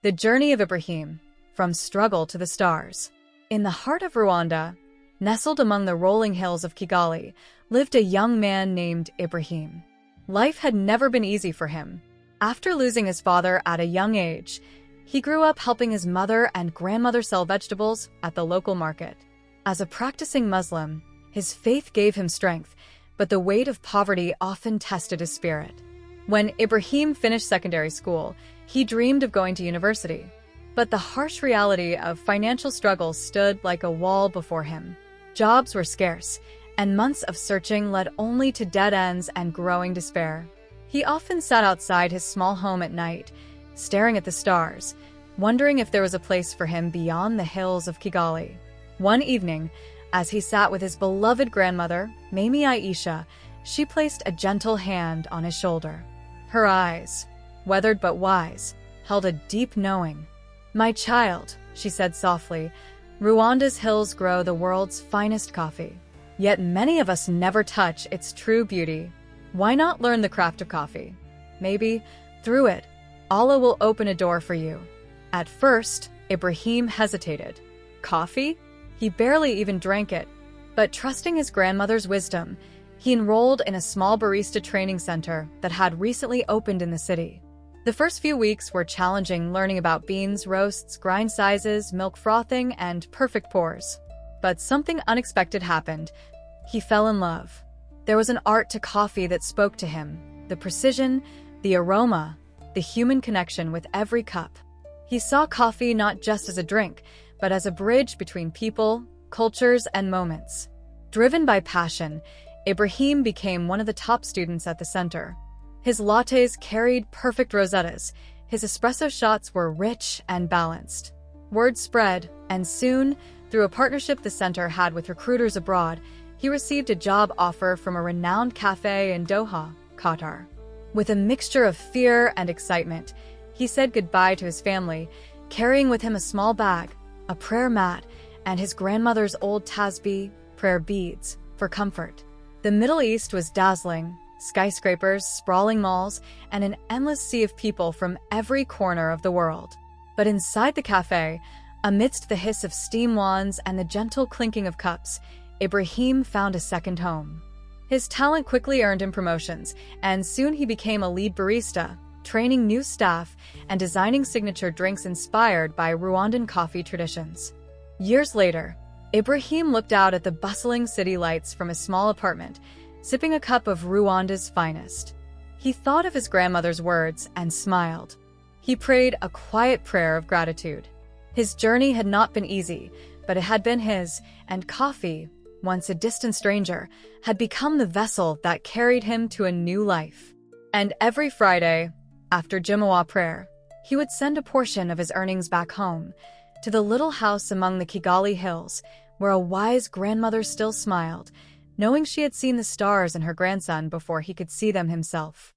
The Journey of Ibrahim, From Struggle to the Stars. In the heart of Rwanda, nestled among the rolling hills of Kigali, lived a young man named Ibrahim. Life had never been easy for him. After losing his father at a young age, he grew up helping his mother and grandmother sell vegetables at the local market. As a practicing Muslim, his faith gave him strength, but the weight of poverty often tested his spirit. When Ibrahim finished secondary school, he dreamed of going to university. But the harsh reality of financial struggle stood like a wall before him. Jobs were scarce, and months of searching led only to dead ends and growing despair. He often sat outside his small home at night, staring at the stars, wondering if there was a place for him beyond the hills of Kigali. One evening, as he sat with his beloved grandmother, Mami Aisha, she placed a gentle hand on his shoulder. Her eyes, weathered but wise, held a deep knowing. "My child," she said softly, "Rwanda's hills grow the world's finest coffee. Yet many of us never touch its true beauty. Why not learn the craft of coffee? Maybe, through it, Allah will open a door for you." At first, Ibrahim hesitated. Coffee? He barely even drank it. But trusting his grandmother's wisdom, he enrolled in a small barista training center that had recently opened in the city. The first few weeks were challenging, learning about beans, roasts, grind sizes, milk frothing, and perfect pours. But something unexpected happened. He fell in love. There was an art to coffee that spoke to him, the precision, the aroma, the human connection with every cup. He saw coffee not just as a drink, but as a bridge between people, cultures, and moments. Driven by passion, Ibrahim became one of the top students at the center. His lattes carried perfect rosettas. His espresso shots were rich and balanced. Word spread, and soon, through a partnership the center had with recruiters abroad, he received a job offer from a renowned cafe in Doha, Qatar. With a mixture of fear and excitement, he said goodbye to his family, carrying with him a small bag, a prayer mat, and his grandmother's old tasbih, prayer beads, for comfort. The Middle East was dazzling. Skyscrapers, sprawling malls, and an endless sea of people from every corner of the world. But inside the cafe, amidst the hiss of steam wands and the gentle clinking of cups, Ibrahim found a second home. His talent quickly earned him promotions, and soon he became a lead barista, training new staff and designing signature drinks inspired by Rwandan coffee traditions. Years later, Ibrahim looked out at the bustling city lights from his small apartment, sipping a cup of Rwanda's finest. He thought of his grandmother's words and smiled. He prayed a quiet prayer of gratitude. His journey had not been easy, but it had been his, and coffee, once a distant stranger, had become the vessel that carried him to a new life. And every Friday, after Jumu'ah prayer, he would send a portion of his earnings back home, to the little house among the Kigali hills, where a wise grandmother still smiled, knowing she had seen the stars in her grandson before he could see them himself.